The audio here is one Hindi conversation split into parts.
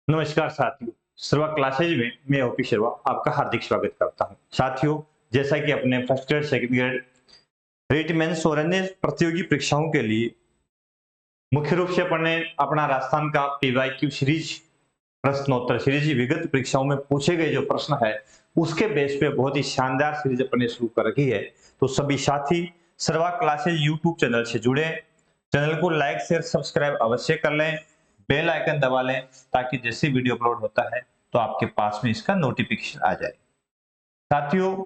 नमस्कार साथियों, सर्वा क्लासेज में मैं ओपी शर्मा आपका हार्दिक स्वागत करता हूं। साथियों, जैसा कि अपने first grade second grade REET mains और अन्य प्रतियोगी परीक्षाओं के लिए मुख्य रूप से अपने अपना राजस्थान का पीवाईक्यू सीरीज प्रश्नोत्तर सीरीज विगत परीक्षाओं में पूछे गए जो प्रश्न है उसके बेस पे बहुत ही शानदार सीरीज अपने शुरू कर रखी है। तो सभी साथी सर्वा क्लासेज यूट्यूब चैनल से जुड़े, चैनल को लाइक शेयर सब्सक्राइब अवश्य कर लें, बेल आइकन दबा लें ताकि जैसे वीडियो अपलोड होता है तो आपके पास में इसका नोटिफिकेशन आ जाए। साथियों,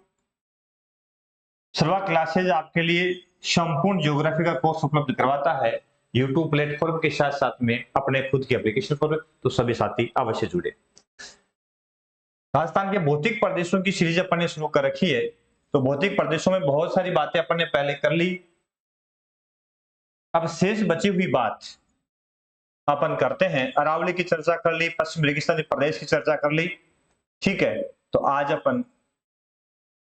सर्वा क्लासेज आपके लिए संपूर्ण ज्योग्राफी का कोर्स उपलब्ध करवाता है यूट्यूब प्लेटफॉर्म के साथ साथ में अपने खुद की एप्लीकेशन पर। तो सभी साथी अवश्य जुड़े। राजस्थान के भौतिक प्रदेशों की सीरीज अपन ने शुरू कर रखी है। तो भौतिक प्रदेशों में बहुत सारी बातें अपन ने पहले कर ली। अब शेष बची हुई बात अपन करते हैं। अरावली की चर्चा कर ली, पश्चिम रेगिस्तानी प्रदेश की चर्चा कर ली, ठीक है। तो आज अपन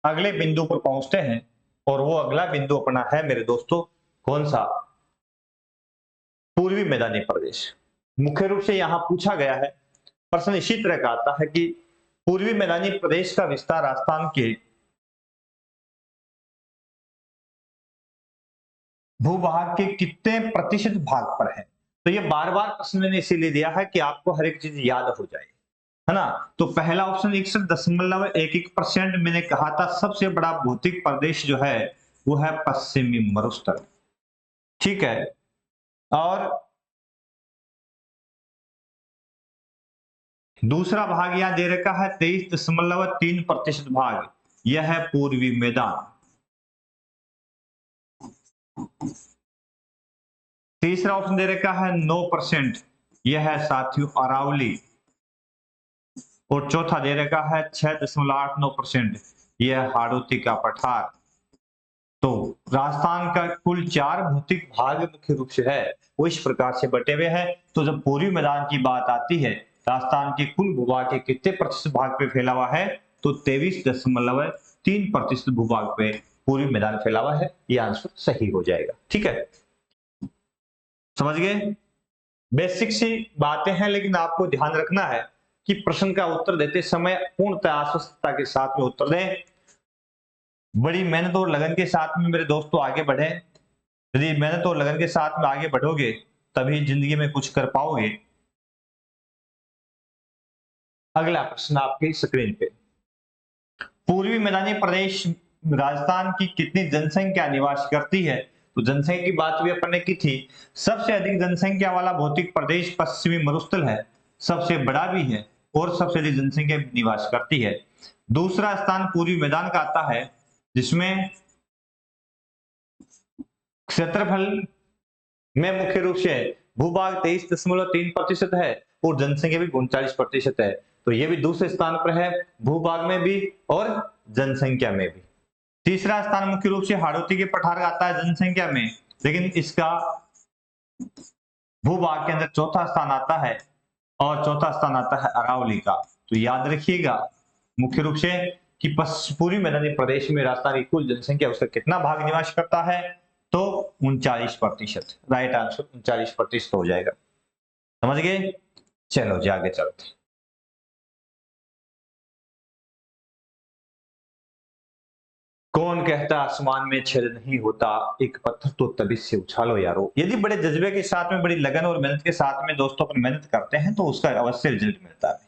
अगले बिंदु पर पहुंचते हैं और वो अगला बिंदु अपना है मेरे दोस्तों, कौन सा? पूर्वी मैदानी प्रदेश। मुख्य रूप से यहां पूछा गया है, प्रश्न इसी तरह का आता है कि पूर्वी मैदानी प्रदेश का विस्तार राजस्थान के भूभाग के कितने प्रतिशत भाग पर है। तो ये बार बार प्रश्न मैंने इसीलिए दिया है कि आपको हर एक चीज याद हो जाए, है ना। तो पहला ऑप्शन 61.11% मैंने कहा था सबसे बड़ा भौतिक प्रदेश जो है वो है पश्चिमी मरुस्थल, ठीक है। और दूसरा भाग यहां दे रखा है 23.3% भाग, यह है पूर्वी मैदान। तीसरा ऑप्शन दे रखा है 9%, यह है साथियों अरावली। और चौथा दे रखा है 6.89%, यह हाड़ौती का पठार। तो राजस्थान का कुल 4 भौतिक भाग मुख्य रूप से है वो इस प्रकार से बटे हुए हैं। तो जब पूर्वी मैदान की बात आती है, राजस्थान के कुल भूभाग के कितने प्रतिशत भाग पे फैला हुआ है, तो 23.3% भूभाग पे पूर्वी मैदान फैला हुआ है। यह आंसर सही हो जाएगा, ठीक है। समझ गए? बेसिक सी बातें हैं, लेकिन आपको ध्यान रखना है कि प्रश्न का उत्तर देते समय पूर्णतः आश्वस्तता के साथ में उत्तर दें। बड़ी मेहनत और लगन के साथ में मेरे दोस्तों आगे बढ़े। यदि मेहनत और लगन के साथ में आगे बढ़ोगे तभी जिंदगी में कुछ कर पाओगे। अगला प्रश्न आपकी स्क्रीन पे, पूर्वी मैदानी प्रदेश राजस्थान की कितनी जनसंख्या निवास करती है? तो जनसंख्या की बात भी अपन ने की थी। सबसे अधिक जनसंख्या वाला भौतिक प्रदेश पश्चिमी मरुस्थल है, सबसे बड़ा भी है और सबसे अधिक जनसंख्या निवास करती है। दूसरा स्थान पूर्वी मैदान का आता है जिसमें क्षेत्रफल में मुख्य रूप से भूभाग 23.3% है और जनसंख्या भी 39% है। तो ये भी दूसरे स्थान पर है, भूभाग में भी और जनसंख्या में भी। तीसरा स्थान मुख्य रूप से हाड़ौती के पठार का आता है जनसंख्या में, लेकिन इसका भूभाग के अंदर चौथा स्थान आता है और चौथा स्थान आता है अरावली का। तो याद रखिएगा मुख्य रूप से कि पूर्वी मैदानी प्रदेश में राजस्थान की कुल जनसंख्या उसका कितना भाग निवास करता है, तो 39%। राइट आंसर 39% हो जाएगा। समझ गए? चलो जी आगे चलते। कौन कहता आसमान में छेद नहीं होता, एक पत्थर तो तभी से उछालो यारो। यदि बड़े जज्बे के साथ में, बड़ी लगन और मेहनत के साथ में दोस्तों अपन मेहनत करते हैं तो उसका अवश्य रिजल्ट मिलता है।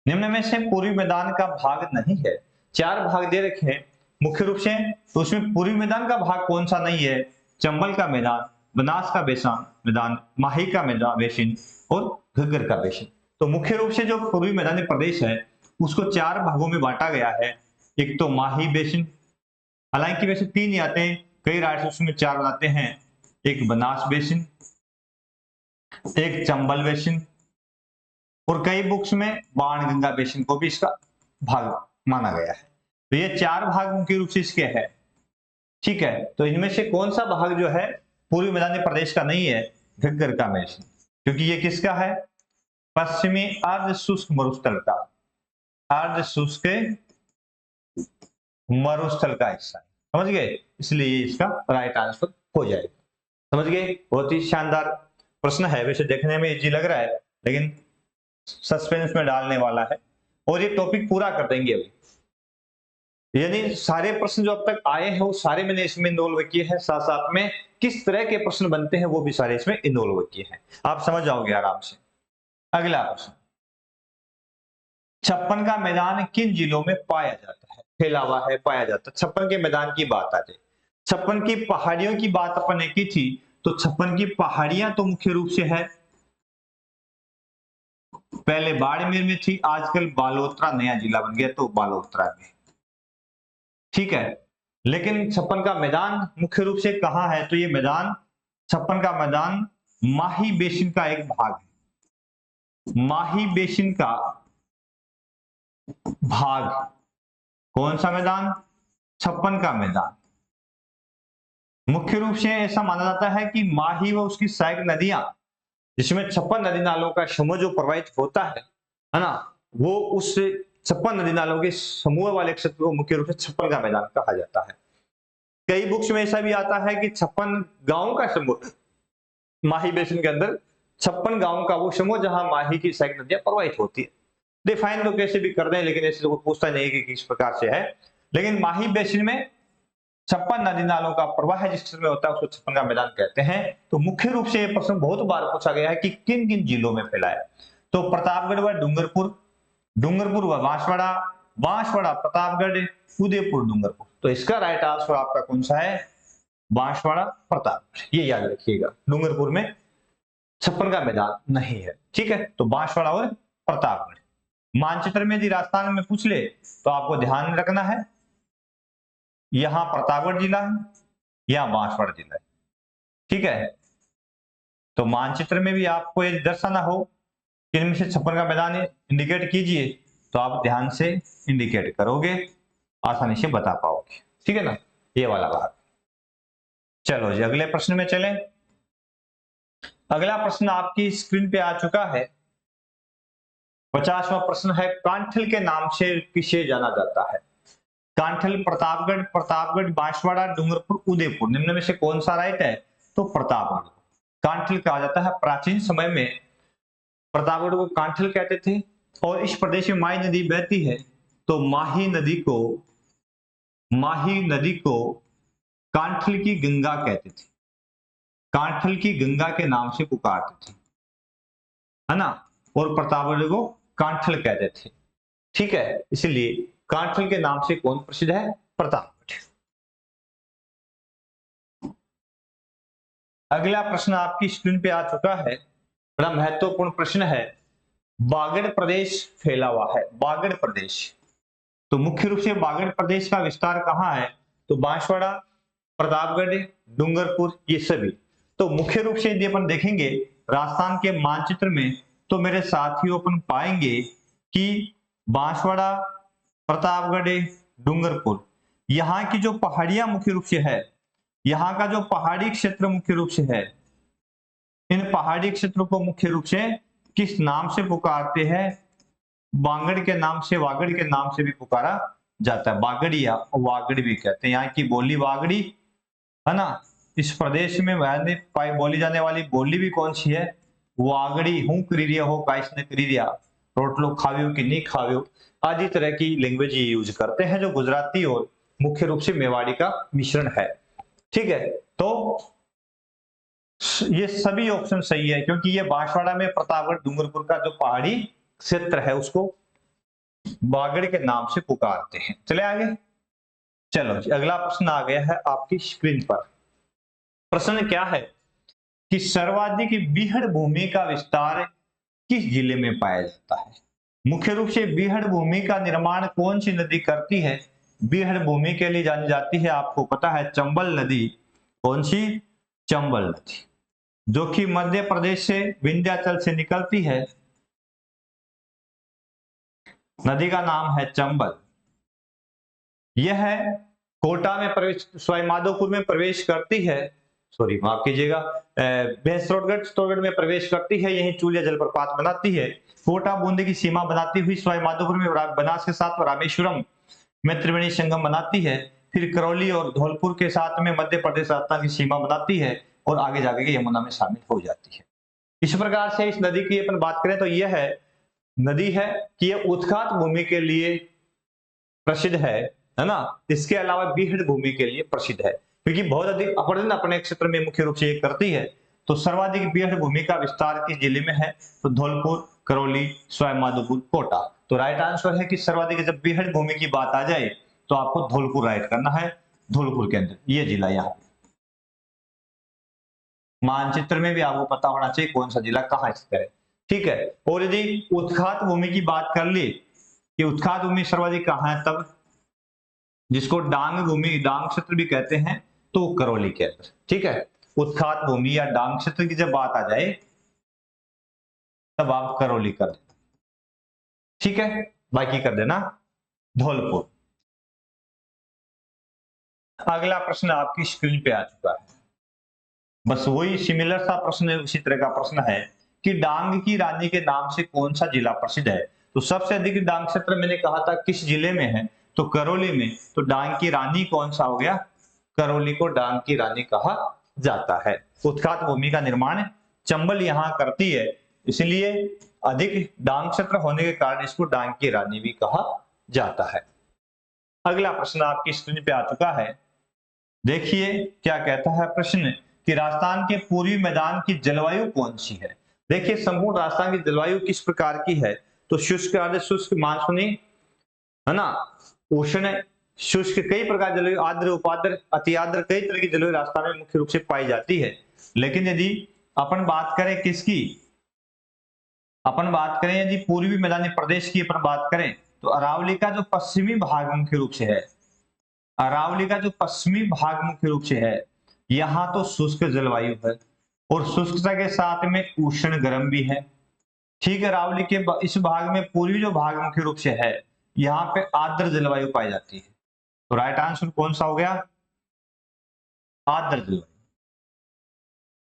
निम्न में से पूर्वी मैदान का भाग नहीं है। 4 भाग दे रखे हैं मुख्य रूप से, तो उसमें पूर्वी मैदान का भाग कौन सा नहीं है? चंबल का मैदान, बनास का बेसान मैदान, माही का मैदान बेसिन और घग्गर का बेसिन। तो मुख्य रूप से जो पूर्वी मैदानी प्रदेश है उसको 4 भागों में बांटा गया है। एक तो माही बेसिन, हालांकि वैसे 3 ही आते हैं, कई राइटर्स उसमें 4 बनाते हैं। एक बनास बेसिन, एक चंबल बेसिन और कई बुक्स में बाणगंगा बेसिन को भी इसका भाग माना गया है। तो ये 4 भाग मुख्य रूप से इसके है, ठीक है। तो इनमें से कौन सा भाग जो है पूर्वी मैदानी प्रदेश का नहीं है? घग्गर का बेसिन, क्योंकि ये किसका है? पश्चिमी अर्ध शुष्क मरुस्थल का, अर्ध शुष्क मरुस्थल का हिस्सा है। समझ गए? इसलिए इसका राइट आंसर हो जाएगा। समझ गए? बहुत ही शानदार प्रश्न है, वैसे देखने में इजी लग रहा है लेकिन सस्पेंस में डालने वाला है और ये टॉपिक पूरा कर देंगे अभी। यानी सारे प्रश्न जो अब तक आए हैं वो सारे मैंने इसमें इन्वॉल्व किए हैं, साथ साथ में किस तरह के प्रश्न बनते हैं वो भी सारे इसमें इन्वॉल्व किए हैं, आप समझ जाओगे आराम से। अगला प्रश्न, छप्पन का मैदान किन जिलों में पाया जाता है? फैला हुआ है, पाया जाता है। छप्पन के मैदान की बात आ जाए, छप्पन की पहाड़ियों की बात अपन ने की थी, तो छप्पन की पहाड़ियां तो मुख्य रूप से है, पहले बाड़मेर में थी, आजकल बालोतरा नया जिला बन गया तो बालोतरा में, ठीक है। लेकिन छप्पन का मैदान मुख्य रूप से कहां है? तो ये मैदान, छप्पन का मैदान माही बेसिन का एक भाग है। माही बेसिन का भाग, कौन सा मैदान? छप्पन का मैदान। मुख्य रूप से ऐसा माना जाता है कि माही व उसकी सहायक नदियां, जिसमें 56 नदी नालों का समूह जो प्रवाहित होता है ना, वो उस 56 नदी नालों के समूह वाले क्षेत्र को मुख्य रूप से छप्पन का मैदान कहा जाता है। कई बुक्स में ऐसा भी आता है कि 56 गांवों का समूह, माही बेसिन के अंदर 56 गांवों का वो समूह जहां माही की सहायक नदियां प्रवाहित होती है। डिफाइन तो कैसे भी कर दें, लेकिन ऐसे लोग पूछता नहीं कि किस प्रकार से है। लेकिन माही बेसिन में 56 नदी नालों का प्रवाह जिस क्षेत्र में होता है उसको छप्पन का मैदान कहते हैं। तो मुख्य रूप से यह प्रश्न बहुत बार पूछा गया है कि किन किन जिलों में फैला है। तो प्रतापगढ़ व डूंगरपुर, डूंगरपुर व बांसवाड़ा, बांसवाड़ा प्रतापगढ़, उदयपुर डूंगरपुर। तो इसका राइट आंसर आपका कौन सा है? बांसवाड़ा प्रतापगढ़, ये याद रखिएगा। डूंगरपुर में छप्पन का मैदान नहीं है, ठीक है। तो बांसवाड़ा और प्रतापगढ़। मानचित्र में यदि राजस्थान में पूछ ले तो आपको ध्यान रखना है, यहां प्रतापगढ़ जिला है, यहां बांसवाड़ा जिला है, ठीक है। तो मानचित्र में भी आपको ये दर्शाना हो कि इनमें से छप्पन का मैदान इंडिकेट कीजिए, तो आप ध्यान से इंडिकेट करोगे, आसानी से बता पाओगे, ठीक है ना, ये वाला भाग। चलो जी अगले प्रश्न में चलें। अगला प्रश्न आपकी स्क्रीन पे आ चुका है, 50वां प्रश्न है, कांठल के नाम से किसे जाना जाता है? कांठल प्रतापगढ़, प्रतापगढ़ बांसवाड़ा, डूंगरपुर, उदयपुर, निम्न में से कौन सा राइट है? तो प्रतापगढ़ कांठल कहा जाता है। प्राचीन समय में प्रतापगढ़ को कांठल कहते थे, और इस प्रदेश में माही नदी बहती है, तो माही नदी को कांठल की गंगा कहते थे, कांठल की गंगा के नाम से पुकारते थे, है ना, और प्रतापगढ़ को कांठल कहते थे, ठीक है। इसलिए कांठल के नाम से कौन प्रसिद्ध है? प्रतापगढ़। अगला प्रश्न आपकी स्क्रीन पे आ चुका है, बड़ा महत्वपूर्ण प्रश्न है, बागड़ प्रदेश फैला हुआ है, बागड़ प्रदेश। तो मुख्य रूप से बागड़ प्रदेश का विस्तार कहां है? तो बांसवाड़ा, प्रतापगढ़, डूंगरपुर, ये सभी। तो मुख्य रूप से यदि अपन देखेंगे राजस्थान के मानचित्र में, तो मेरे साथियों अपन पाएंगे कि बांसवाड़ा, प्रतापगढ़, डूंगरपुर, यहाँ की जो पहाड़ियां मुख्य रूप से है, यहाँ का जो पहाड़ी क्षेत्र मुख्य रूप से है, इन पहाड़ी क्षेत्रों को मुख्य रूप से किस नाम से पुकारते हैं? बांगड़ के नाम से, वागड़ के नाम से भी पुकारा जाता है, बागड़ी या वागड़ी भी कहते हैं। यहाँ की बोली वागड़ी है ना। इस प्रदेश में बोली जाने वाली बोली भी कौन सी है? वागड़ी। हूं क्रिया हो काइसने क्रिया, रोटलो खावियो कि नहीं खावियो, आदि तरह की लैंग्वेज ये यूज करते हैं, जो गुजराती और मुख्य रूप से मेवाड़ी का मिश्रण है, ठीक है। तो ये सभी ऑप्शन सही है, क्योंकि ये बांसवाड़ा में प्रतापगढ़, डूंगरपुर का जो पहाड़ी क्षेत्र है उसको बागड़ के नाम से पुकारते हैं। चले आगे। चलो जी अगला प्रश्न आ गया है आपकी स्क्रीन पर। प्रश्न क्या है कि सर्वाधिक बीहड़ भूमि का विस्तार किस जिले में पाया जाता है? मुख्य रूप से बीहड़ भूमि का निर्माण कौन सी नदी करती है? बीहड़ भूमि के लिए जानी जाती है, आपको पता है, चंबल नदी। कौन सी? चंबल नदी, जो कि मध्य प्रदेश से विंध्याचल से निकलती है। नदी का नाम है चंबल। यह कोटा में प्रवेश, सवाई माधोपुर में प्रवेश करती है, सॉरी माफ कीजिएगा, चित्तौड़गढ़ में प्रवेश करती है, यही चूलिया जलप्रपात बनाती है। कोटा बूंदी की सीमा बनाती हुई सवाई माधोपुर में बनास के साथ रामेश्वरम में त्रिवेणी संगम बनाती है, फिर करौली और धौलपुर के साथ में मध्य प्रदेश राजस्थान की सीमा बनाती है, और आगे जाके यमुना में शामिल हो जाती है। इस प्रकार से इस नदी की अपन बात करें तो यह है नदी है कि यह उत्खात भूमि के लिए प्रसिद्ध है ना। इसके अलावा बीहड़ भूमि के लिए प्रसिद्ध है, क्योंकि बहुत अधिक अपरदन अपने क्षेत्र में मुख्य रूप से ये करती है। तो सर्वाधिक बीहड़ भूमि का विस्तार किस जिले में है? तो धौलपुर, करौली, सवाईमाधोपुर, कोटा। तो राइट आंसर है कि सर्वाधिक जब बीहड़ भूमि की बात आ जाए तो आपको धौलपुर राइट करना है। धौलपुर के अंदर ये जिला यहाँ, मानचित्र में भी आपको पता होना चाहिए कौन सा जिला कहाँ स्थित है। ठीक है, और यदि उत्खात भूमि की बात कर ली कि उत्खात भूमि सर्वाधिक कहाँ है, तब जिसको डांग भूमि, डांग क्षेत्र भी कहते हैं, तो करौली के अंदर। ठीक है, उत्खात भूमि या डांग क्षेत्र की जब बात आ जाए तब आप करौली कर देना। ठीक है, बाकी कर देना धौलपुर। अगला प्रश्न आपकी स्क्रीन पे आ चुका है, बस वही सिमिलर सा प्रश्न, उसी तरह का प्रश्न है कि डांग की रानी के नाम से कौन सा जिला प्रसिद्ध है? तो सबसे अधिक डांग क्षेत्र मैंने कहा था किस जिले में है? तो करौली में। तो डांग की रानी कौन सा हो गया? करौली को डांग की रानी कहा जाता है। उत्खात भूमि का निर्माण चंबल यहां करती है, इसलिए अधिक डांग क्षेत्र होने के कारण इसको डांग की रानी भी कहा जाता है। अगला प्रश्न आपकी स्क्रीन पे आ चुका है, देखिए क्या कहता है प्रश्न कि राजस्थान के पूर्वी मैदान की जलवायु कौन सी है? देखिए संपूर्ण राजस्थान की जलवायु किस प्रकार की है? तो शुष्क, अर्ध शुष्क, मानसूनी, है ना, उष्ण, शुष्क, कई प्रकार जलवायु, आर्द्र, उपाद्र, अति आर्द्र, कई तरह की जलवायु राजस्थान में मुख्य रूप से पाई जाती है। लेकिन यदि अपन बात करें किसकी, अपन बात करें यदि पूर्वी मैदानी प्रदेश की अपन बात करें तो अरावली का जो पश्चिमी भाग मुख्य रूप से है, अरावली का जो पश्चिमी भाग मुख्य रूप से है, यहां तो शुष्क जलवायु है और शुष्कता के साथ में उष्ण गर्म भी है। ठीक है, अरावली के इस भाग में, पूर्वी जो भाग मुख्य रूप से है, यहाँ पे आर्द्र जलवायु पाई जाती है। तो राइट आंसर कौन सा हो गया? आर्द्र जलवायु।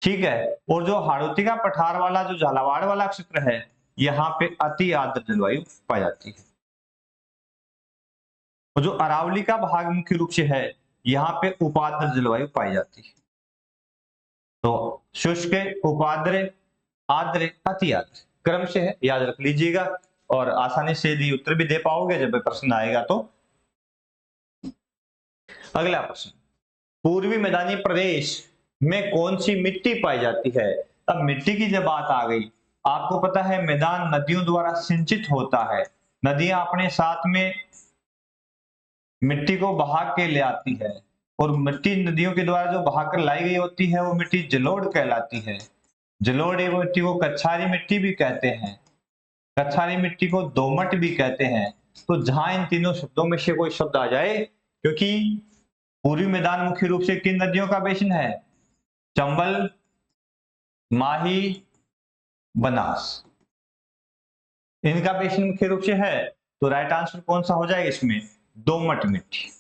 ठीक है, और जो हाड़ौती का पठार वाला, जो झालावाड़ वाला क्षेत्र है, यहाँ पे अति आर्द्र जलवायु पाई जाती है। और जो अरावली का भाग मुख्य रूप से है, यहाँ पे उपाद्र जलवायु पाई जाती है। तो शुष्क, उपाद्र, आर्द्र, अति आर्द्र क्रम से है, याद रख लीजिएगा और आसानी से यदि उत्तर भी दे पाओगे जब प्रश्न आएगा तो। अगला प्रश्न, पूर्वी मैदानी प्रदेश में कौन सी मिट्टी पाई जाती है? अब मिट्टी की जब बात आ गई, आपको पता है मैदान नदियों द्वारा सिंचित होता है। नदियां अपने साथ में मिट्टी को बहा के ले आती है और मिट्टी नदियों के द्वारा जो बहाकर लाई गई होती है वो मिट्टी जलोढ़ कहलाती है। जलोढ़ मिट्टी को कछारी मिट्टी भी कहते हैं, कछारी मिट्टी को दोमट भी कहते हैं। तो जहां इन तीनों शब्दों में से कोई शब्द आ जाए, क्योंकि पूर्वी मैदान मुख्य रूप से किन नदियों का बेसिन है? चंबल, माही, बनास, इनका बेसिन मुख्य रूप से है। तो राइट आंसर कौन सा हो जाएगा इसमें? दोमट मिट्टी।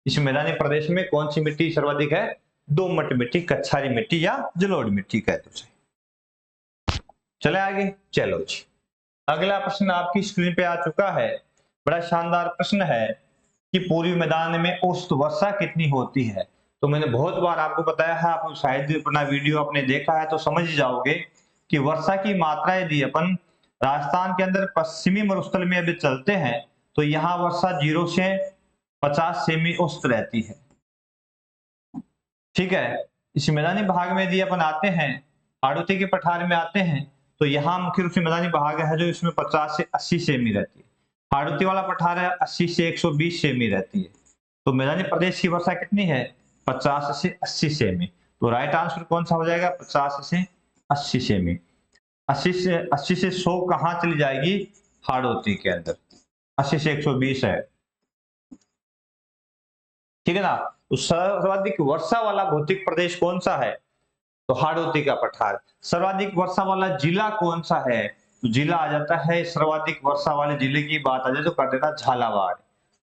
इस मैदानी प्रदेश में कौन सी मिट्टी सर्वाधिक है? दोमट मिट्टी, कछारी मिट्टी या जलोढ़ मिट्टी कहते हैं। चले आगे, चलो जी। अगला प्रश्न आपकी स्क्रीन पे आ चुका है, बड़ा शानदार प्रश्न है कि पूर्वी मैदान में औसत वर्षा कितनी होती है? तो मैंने बहुत बार आपको बताया है, आप शायद अपना वीडियो आपने देखा है तो समझ जाओगे कि वर्षा की मात्रा यदि अपन राजस्थान के अंदर पश्चिमी मरुस्थल में अभी चलते हैं तो यहाँ वर्षा 0 से 50 सेमी औसत रहती है। ठीक है, इस मैदानी भाग में यदि अपन आते हैं, हाड़ौती के पठार में आते हैं, तो यहाँ मुख्य रूप से मैदानी भाग है जो इसमें 50 से 80 सेमी रहती है। हाड़ौती वाला पठार है 80 से 120 सेमी रहती है। तो मैदानी प्रदेश की वर्षा कितनी है? 50 से 80 सेमी। तो राइट आंसर कौन सा हो जाएगा? 50 से 80 सेमी। 80 से 100 कहाँ चली जाएगी? हाड़ौती के अंदर। 80 से 120 है, ठीक है ना। तो सर्वाधिक वर्षा वाला भौतिक प्रदेश कौन सा है? तो हाड़ौती का पठार। सर्वाधिक वर्षा वाला जिला कौन सा है? तो जिला आ जाता है, सर्वाधिक वर्षा वाले जिले की बात आ जाए तो कर देना झालावाड़,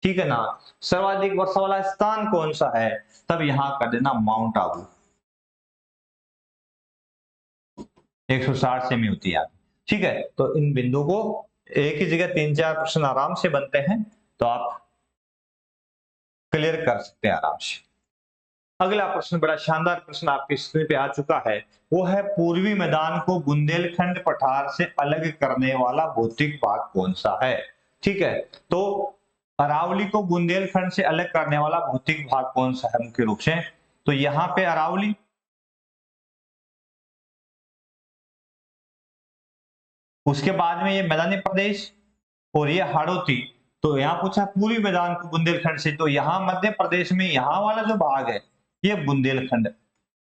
ठीक है ना। सर्वाधिक वर्षा वाला स्थान कौन सा है? तब यहां कर देना माउंट आबू, 160 सेमी होती है, ठीक है। तो इन बिंदु को एक ही जगह 3-4 प्रश्न आराम से बनते हैं, तो आप क्लियर कर सकते हैं आराम से। अगला प्रश्न बड़ा शानदार प्रश्न आपकी स्क्रीन पे आ चुका है, वो है पूर्वी मैदान को बुंदेलखंड पठार से अलग करने वाला भौतिक भाग कौन सा है। ठीक है, तो अरावली को बुंदेलखंड से अलग करने वाला भौतिक भाग कौन सा है मुख्य रूप से, तो यहाँ पे अरावली, उसके बाद में ये मैदानी प्रदेश और ये हाड़ौती। तो यहाँ पूछा पूर्वी मैदान को बुंदेलखंड से, तो यहाँ मध्य प्रदेश में यहाँ वाला जो भाग है ये बुंदेलखंड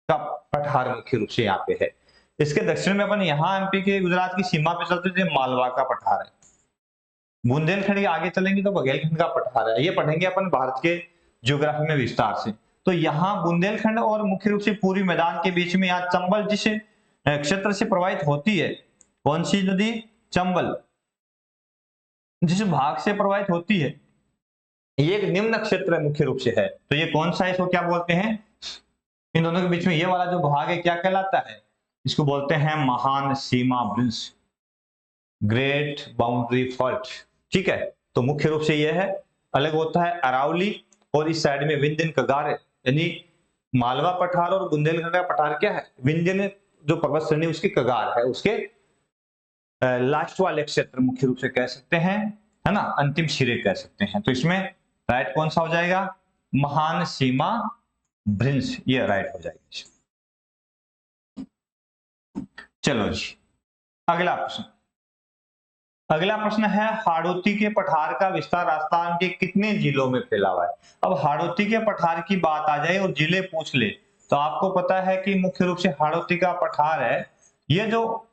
का पठार मुख्य रूप से यहाँ पे है। इसके दक्षिण में अपन यहाँ एमपी के गुजरात की सीमा पे चलते थे, मालवा का पठार है। बुंदेलखंड के आगे चलेंगे तो बघेलखंड का पठार है। ये पढ़ेंगे अपन भारत के ज्योग्राफी में विस्तार से। तो यहाँ बुंदेलखंड और मुख्य रूप से पूर्वी मैदान के बीच में यहाँ चंबल जिस क्षेत्र से प्रवाहित होती है, कौन सी नदी, चंबल, जिस भाग से प्रवाहित होती है, ये एक निम्न क्षेत्र मुख्य रूप से है। तो ये कौन सा है, इसको क्या बोलते हैं, इन दोनों के बीच में ये वाला जो भाग है क्या कहलाता है, इसको बोलते हैं महान सीमा ब्रिज, ग्रेट बाउंड्री फॉल्ट। ठीक है, तो मुख्य रूप से ये है, अलग होता है अरावली और इस साइड में विंध्यन कगार, यानी मालवा पठार और बुंदेलखंड का पठार क्या है, विंध्यन जो पर्वत श्रेणी उसकी कगार है, उसके लास्ट वाले क्षेत्र मुख्य रूप से कह सकते हैं, है ना, अंतिम सिरे कह सकते हैं। तो इसमें राइट कौन सा हो जाएगा, महान सीमा ब्रिज, ये राइट हो जाएगी। चलो जी, अगला प्रश्न। अगला प्रश्न है हाड़ौती के पठार का विस्तार राजस्थान के कितने जिलों में फैला हुआ है। अब हाड़ौती के पठार की बात आ जाए और जिले पूछ ले, तो आपको पता है कि मुख्य रूप से हाड़ौती का पठार है, ये जो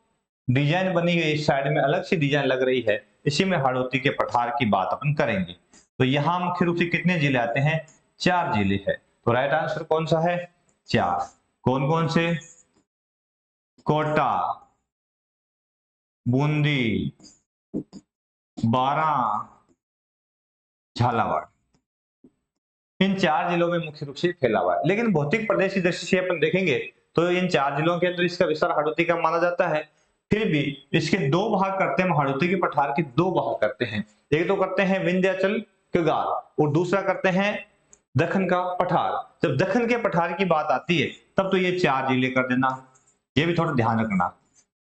डिजाइन बनी हुई इस साइड में अलग सी डिजाइन लग रही है, इसी में हाड़ौती के पठार की बात अपन करेंगे। तो यहाँ मुख्य रूप से कितने जिले आते हैं, 4 जिले है। तो राइट आंसर कौन सा है, 4। कौन कौन से, कोटा, बूंदी, बारा, झालावाड़, इन 4 जिलों में मुख्य रूप से फैला हुआ है। लेकिन भौतिक प्रदेश की दृष्टि से अपन देखेंगे तो इन 4 जिलों के अंदर इसका विस्तार हाड़ौती का माना जाता है। फिर भी इसके 2 भाग करते हैं, हाड़ौती के पठार के 2 भाग करते हैं। एक तो करते हैं विंध्याचल कगार और दूसरा करते हैं दक्कन का पठार। जब दक्कन के पठार की बात आती है तब तो ये 4 जिले कर देना, ये भी थोड़ा ध्यान रखना।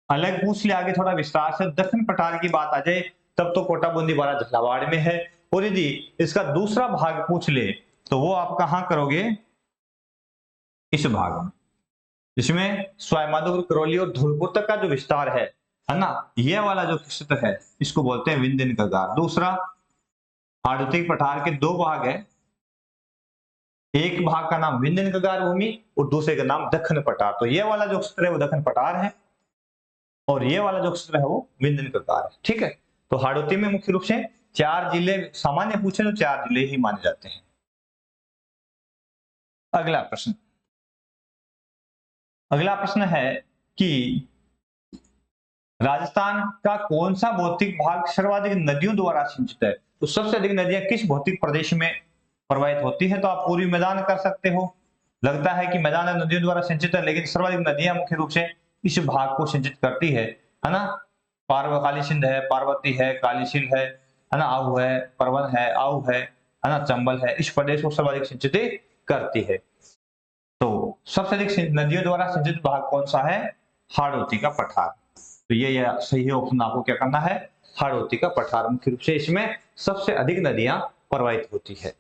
अलग पूछ ले आगे थोड़ा विस्तार से, दक्कन पठार की बात आ जाए तब तो कोटा, बूंदी, बारा, झालावाड़ में है। और यदि इसका दूसरा भाग पूछ ले तो वो आप कहां करोगे, इस भाग में, इसमें सवाईमाधोपुर, करौली और धौलपुर तक का जो विस्तार है ना, ये वाला जो क्षेत्र है इसको बोलते हैं विंध्यन कगार। दूसरा हाड़ौती पठार के 2 भाग है, एक भाग का नाम विंध्यन कगार भूमि और दूसरे का नाम दक्कन पठार। तो ये वाला जो क्षेत्र है वो दक्कन पठार है और ये वाला जो क्षेत्र है वो विंध्यन कगार है। ठीक है, तो हाड़ौती में मुख्य रूप से 4 जिले, सामान्य पूछे तो 4 जिले ही माने जाते हैं। अगला प्रश्न, अगला प्रश्न है कि राजस्थान का कौन सा भौतिक भाग सर्वाधिक नदियों द्वारा सिंचित है। तो सबसे अधिक नदियां किस भौतिक प्रदेश में प्रवाहित होती है, तो आप पूर्वी मैदान कर सकते हो। लगता है कि मैदान नदियों द्वारा सिंचित है, लेकिन सर्वाधिक नदियां मुख्य रूप से इस भाग को सिंचित करती है ना। काली सिंध है, पार्वती है, कालीशील है ना, आहू है, परवन है, आहू है ना, चंबल है, इस प्रदेश को सर्वाधिक सिंचित करती है। तो सबसे अधिक नदियों द्वारा सिंचित भाग कौन सा है, हाड़ौती का पठार। तो ये सही ऑप्शन आपको क्या करना है, हाड़ौती का पठार, मुख्य रूप से इसमें सबसे अधिक नदियां प्रवाहित होती है।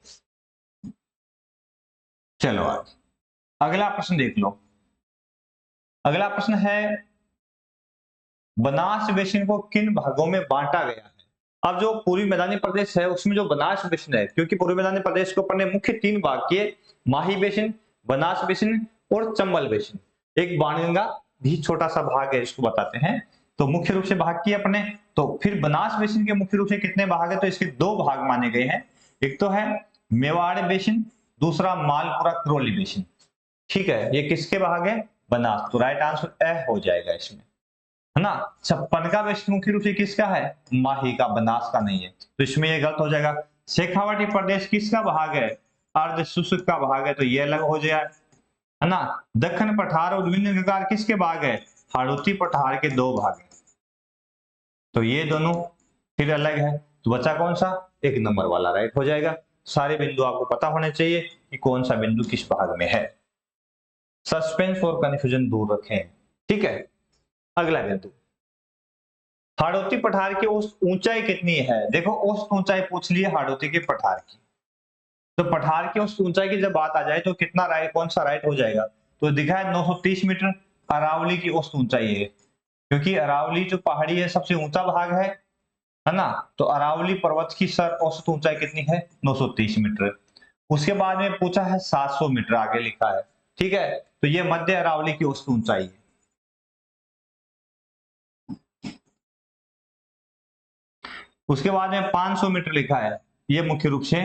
चलो आज अगला प्रश्न देख लो। अगला प्रश्न है बनास बेसिन को किन भागों में बांटा गया है। अब जो पूर्वी मैदानी प्रदेश है उसमें जो बनास बेसिन है, क्योंकि पूर्वी मैदानी प्रदेश को अपन ने मुख्य 3 भाग किए, माही बेसिन, बनास बेसिन और चंबल बेसिन। एक बाणगंगा भी छोटा सा भाग है, इसको बताते हैं। तो मुख्य रूप से भाग किए अपने। तो फिर बनास बेसिन के मुख्य रूप से कितने भाग है, तो इसके 2 भाग माने गए हैं। एक तो है मेवाड़ बेसिन, दूसरा मालपुरा करौली बेसिन। ठीक है, ये किसके भाग है, बनास। तो राइट आंसर ए हो जाएगा इसमें, है ना। 56 का बेसिन मुख्य रूप से किसका है, माही का, बनास का नहीं है। तो इसमें ये गलत हो जाएगा। शेखावाटी प्रदेश किसका भाग है, अर्ध शुष्क का भाग है, तो ये अलग हो जाए, है ना। दक्कन पठार और विंध्य कगार किसके भाग है, हाड़ौती पठार के 2 भाग है, तो ये दोनों फिर अलग है। तो बचा कौन सा, 1 नंबर वाला राइट हो जाएगा। सारे बिंदु आपको पता होने चाहिए कि कौन सा बिंदु किस भाग में है। सस्पेंस और कंफ्यूजन दूर रखें। ठीक है, अगला बिंदु, हाड़ौती पठार की औसत ऊंचाई कितनी है? देखो औसत ऊंचाई पूछ ली है हाड़ौती के पठार की, तो पठार की औसत ऊंचाई की जब बात आ जाए तो कितना राइट, कौन सा राइट हो जाएगा? तो दिखा है 930 मीटर अरावली की औसत ऊंचाई है, क्योंकि अरावली जो पहाड़ी है सबसे ऊंचा भाग है ना, तो अरावली पर्वत की सर औसत ऊंचाई कितनी है? 930 मीटर। उसके बाद में पूछा है 700 मीटर आगे लिखा है। ठीक है, तो ये मध्य अरावली की औसत ऊंचाई है। उसके बाद में 500 मीटर लिखा है, ये मुख्य रूप से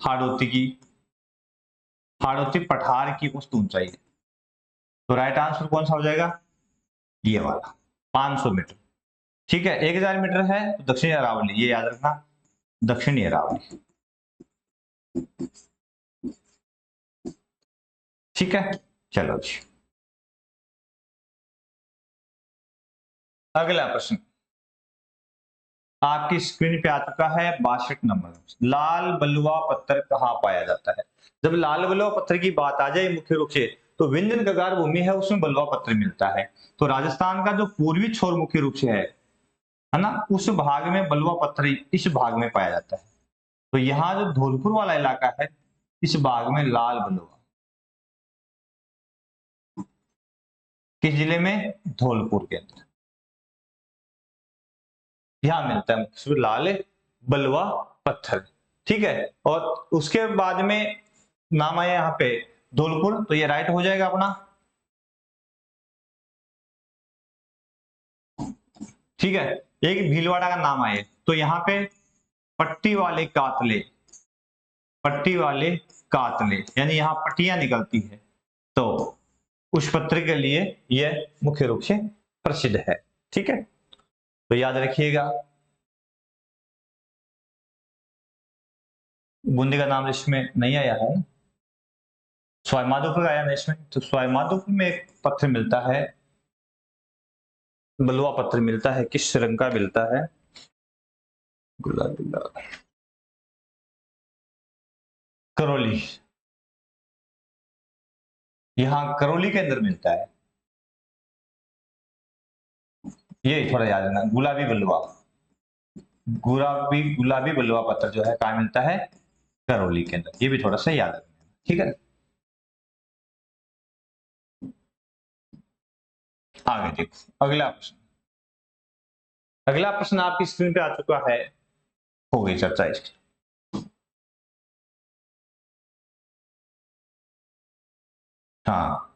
हाड़ौती पठार की औसत ऊंचाई है। तो राइट आंसर कौन सा हो जाएगा? ये वाला 500 मीटर। ठीक है, 1000 मीटर है तो दक्षिणी अरावली, ये याद रखना, दक्षिणी अरावली। ठीक है, चलो जी, अगला प्रश्न आपकी स्क्रीन पे आ चुका है। 62 नंबर, लाल बलुआ पत्थर कहाँ पाया जाता है? जब लाल बलुआ पत्थर की बात आ जाए मुख्य रूप से, तो विंध्यन गगार भूमि है उसमें बलुआ पत्थर मिलता है। तो राजस्थान का जो पूर्वी छोर मुख्य रूप से है ना, उस भाग में बलुआ पत्थर इस भाग में पाया जाता है। तो यहाँ जो धौलपुर वाला इलाका है, इस भाग में लाल बलुआ, किस जिले में? धौलपुर के अंदर यहाँ मिलता है लाल बलुआ पत्थर। ठीक है, और उसके बाद में नाम आया यहाँ पे धौलपुर, तो ये राइट हो जाएगा अपना। ठीक है, एक भीलवाड़ा का नाम आए तो यहाँ पे पट्टी वाले कातले, पट्टी वाले कातले यानी यहाँ पट्टियां निकलती है, तो उस पत्र के लिए यह मुख्य रूप से प्रसिद्ध है। ठीक है, तो याद रखिएगा। बूंदी का नाम इसमें नहीं आया है, सवाई माधोपुर आया ना इसमें, तो सवाई माधोपुर में एक पत्थर मिलता है, बलुआ पत्थर मिलता है, किस रंग का मिलता है? गुलाबी लाल, करौली, यहाँ करौली के अंदर मिलता है। ये थोड़ा याद रखना, गुलाबी बलुआ, गुलाबी बलुआ पत्थर जो है कहाँ मिलता है? करौली के अंदर, ये भी थोड़ा सा याद रखना। ठीक है, आगे देखो अगला प्रश्न। अगला प्रश्न आपकी स्क्रीन पे आ चुका है, हो गई चर्चा इसकी। हाँ,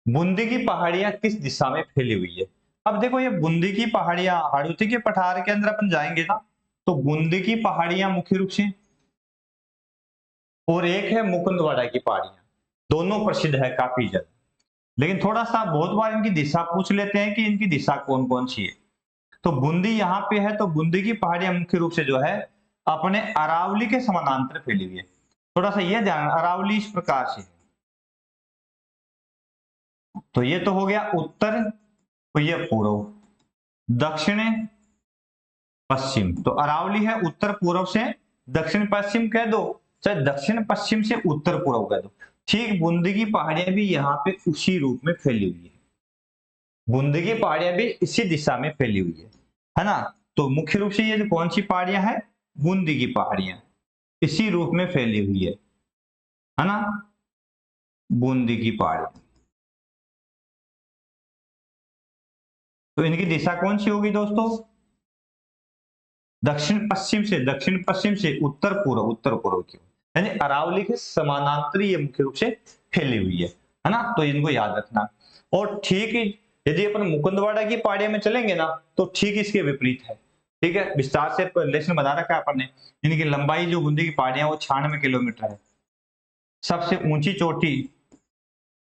बूंदी की पहाड़ियां किस दिशा में फैली हुई है? अब देखो ये बूंदी की पहाड़ियां हाड़ौती के पठार के अंदर अपन जाएंगे ना, तो बूंदी की पहाड़ियां मुख्य रूप से, और एक है मुकुंदवाड़ा की पहाड़ियां, दोनों प्रसिद्ध है काफी ज्यादा। लेकिन थोड़ा सा बहुत बार इनकी दिशा पूछ लेते हैं कि इनकी दिशा कौन कौन सी है। तो बूंदी यहाँ पे है, तो बूंदी की पहाड़ियां मुख्य रूप से जो है अपने अरावली के समानांतर फैली हुई है। थोड़ा सा यह ध्यान, अरावली इस प्रकार से है, तो ये तो हो गया उत्तर, तो ये पूर्व, दक्षिण, पश्चिम। तो अरावली है उत्तर पूर्व से दक्षिण पश्चिम कह दो, चाहे दक्षिण पश्चिम से उत्तर पूर्व कह दो। ठीक बूंदी की पहाड़ियां भी यहाँ पे उसी रूप में फैली हुई है, बूंदी की पहाड़ियां भी इसी दिशा में फैली हुई है ना। तो मुख्य रूप से ये जो कौन सी पहाड़ियां हैं? बूंदी की पहाड़ियां इसी रूप में फैली हुई है ना, बूंदी की पहाड़ियां। तो इनकी दिशा कौन सी होगी दोस्तों? दक्षिण पश्चिम से उत्तर पूर्व की, यानी अरावली के समानांतरी ये मुख्य रूप से फैली हुई है ना, तो इनको याद रखना। और ठीक यदि अपन मुकुंदवाड़ा की पहाड़ियों में चलेंगे ना, तो ठीक इसके विपरीत है। ठीक है, विस्तार से लेसन बना रखा है अपन ने। इनकी लंबाई जो बूंदी की पहाड़ियां वो 96 किलोमीटर है। सबसे ऊंची चोटी,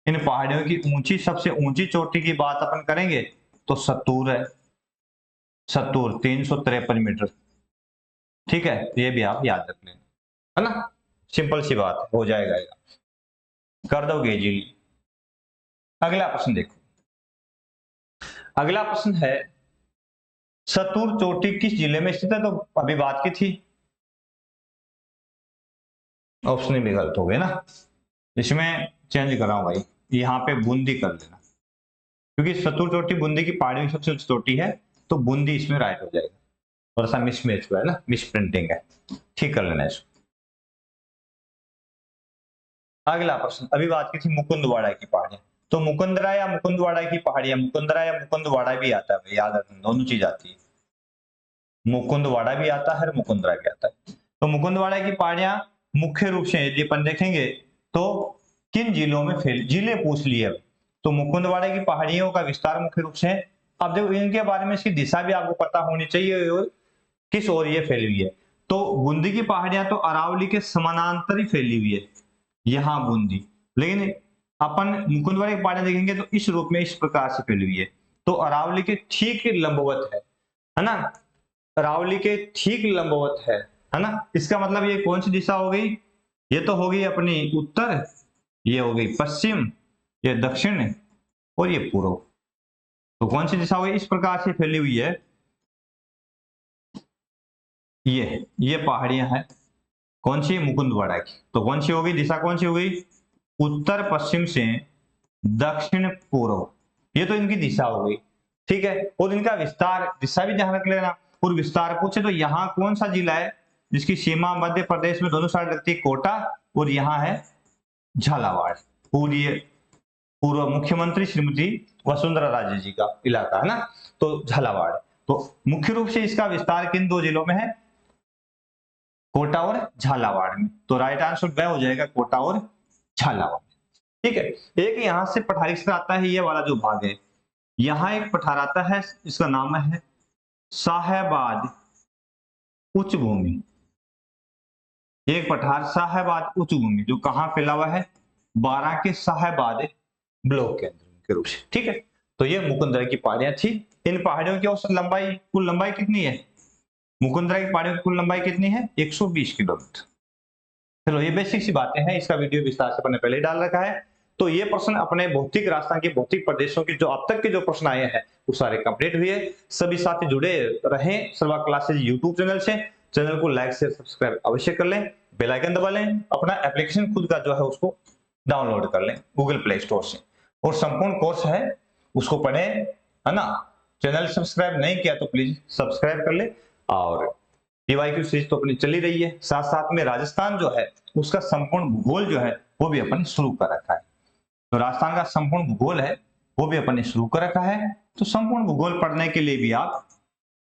इन पहाड़ियों की सबसे ऊंची चोटी की बात अपन करेंगे तो सत्तूर है, सत्तूर 353 मीटर। ठीक है, तो ये भी आप याद रख लेना, है ना, सिंपल सी बात हो जाएगा, कर दोगे जी। अगला प्रश्न देखो, अगला प्रश्न है सतुर चोटी किस जिले में स्थित है? तो अभी बात की थी, ऑप्शन भी गलत हो गए ना, इसमें चेंज कराऊं भाई, यहाँ पे बूंदी कर देना, क्योंकि सतुर चोटी बूंदी की पहाड़ी में सबसे ऊंची चोटी है, तो बूंदी इसमें राइट हो जाएगा। थोड़ा सा मिसमैच हुआ है ना, मिस प्रिंटिंग है, ठीक कर लेना इसको। अगला प्रश्न, अभी बात की थी मुकुंदवाड़ा की पहाड़ियां, तो मुकुंदरा या मुकुंदवाड़ा की पहाड़ियां, मुकुंदरा या मुकुंदवाड़ा भी आता है भाई, याद रखना दोनों चीज आती है, मुकुंदवाड़ा भी आता है और मुकुंदरा भी आता है। तो मुकुंदवाड़ा की पहाड़ियां मुख्य रूप से यदि अपन देखेंगे तो किन जिलों में फैल, जिले पूछ लिए अब, तो मुकुंदवाड़ा की पहाड़ियों का विस्तार मुख्य रूप से, अब देखो इनके बारे में इसकी दिशा भी आपको पता होनी चाहिए और किस ओर ये फैली हुई है। तो बूंदी की पहाड़ियां तो अरावली के समानांतर ही फैली हुई है, यहाँ बूंदी, लेकिन अपन मुकुंदवाड़ा की पहाड़ियां देखेंगे तो इस रूप में इस प्रकार से फैली हुई है, तो अरावली के ठीक लंबवत है ना, अरावली के ठीक लंबवत है ना। इसका मतलब ये कौन सी दिशा हो गई, ये तो हो गई अपनी उत्तर, ये हो गई पश्चिम, ये दक्षिण और ये पूर्व, तो कौन सी दिशा हो गई, इस प्रकार से फैली हुई है, ये पहाड़ियां हैं कौन सी, मुकुंदवाड़ा की, तो कौन सी हो गई दिशा, कौन सी हो गई, उत्तर पश्चिम से दक्षिण पूर्व, ये तो इनकी दिशा हो गई, ठीक है। और इनका विस्तार, दिशा भी ध्यान रख लेना, और विस्तार पूछे तो यहाँ कौन सा जिला है जिसकी सीमा मध्य प्रदेश में दोनों साइड लगती है, कोटा, और यहाँ है झालावाड़, पूरी पूर्व मुख्यमंत्री श्रीमती वसुंधरा राजे जी का इलाका है ना, तो झालावाड़, तो मुख्य रूप से इसका विस्तार किन दो जिलों में है, कोटा और झालावाड़ में, तो राइट आंसर वह हो जाएगा कोटा और झालावाड़, ठीक है। एक यहां से पठारी क्षेत्र आता है, ये वाला जो भाग है, यहाँ एक पठार आता है, इसका नाम है साहेबाद उच्च भूमि, एक पठार साहेबाद उच्च भूमि जो कहां फैला हुआ है, बारां के साहेबाद ब्लॉक के अंदर के रूप से, ठीक है। तो ये मुकुंदरा की पहाड़ियां थी, इन पहाड़ियों की औसत लंबाई, कुल लंबाई कितनी है, मुकुंदरा की पहाड़ियों की कुल लंबाई कितनी है, 120 किलोमीटर। चलो ये बेसिक सी बातें हैं, इसका वीडियो विस्तार से अपने पहले ही डाल रखा है। तो ये प्रश्न अपने भौतिक राजस्थान के भौतिक प्रदेशों की जो अब तक के जो प्रश्न आए हैं वो सारे कंप्लीट हुए। सभी साथी जुड़े रहें सर्वा क्लासेज यूट्यूब चैनल से, चैनल को लाइक शेयर सब्सक्राइब अवश्य कर लें, बेल आइकन दबा लें, अपना एप्लीकेशन खुद का जो है उसको डाउनलोड कर लें गूगल प्ले स्टोर से, और संपूर्ण कोर्स है उसको पढ़ें, है ना। चैनल सब्सक्राइब नहीं किया तो प्लीज सब्सक्राइब कर ले, और पीवाईक्यू सीरीज तो अपनी चली रही है, साथ साथ में राजस्थान जो है उसका संपूर्ण भूगोल जो है वो भी अपन शुरू कर रखा है, तो राजस्थान का संपूर्ण भूगोल है वो भी अपन ने शुरू कर रखा है। तो संपूर्ण भूगोल पढ़ने के लिए भी आप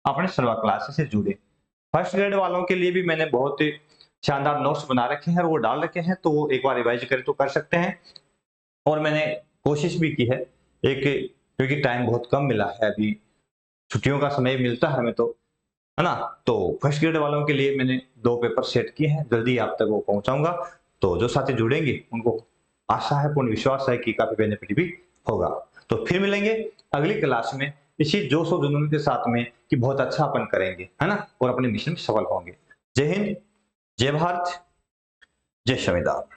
अपने सर्वा क्लासेस से जुड़े। फर्स्ट ग्रेड वालों के लिए भी मैंने बहुत ही शानदार नोट्स बना रखे हैं और वो डाल रखे हैं, तो वो एक बार रिवाइज करें तो कर सकते हैं। और मैंने कोशिश भी की है, एक क्योंकि टाइम बहुत कम मिला है, अभी छुट्टियों का समय मिलता है हमें, तो है ना, तो फर्स्ट ग्रेड वालों के लिए मैंने 2 पेपर सेट किए हैं, जल्दी आप तक वो पहुंचाऊंगा। तो जो साथी जुड़ेंगे उनको आशा है, पूर्ण विश्वास है कि काफी बेनिफिट भी होगा। तो फिर मिलेंगे अगली क्लास में इसी जोश और जुनून के साथ में कि बहुत अच्छा अपन करेंगे, है ना, और अपने मिशन में सफल होंगे। जय हिंद, जय भारत, जय संविधान।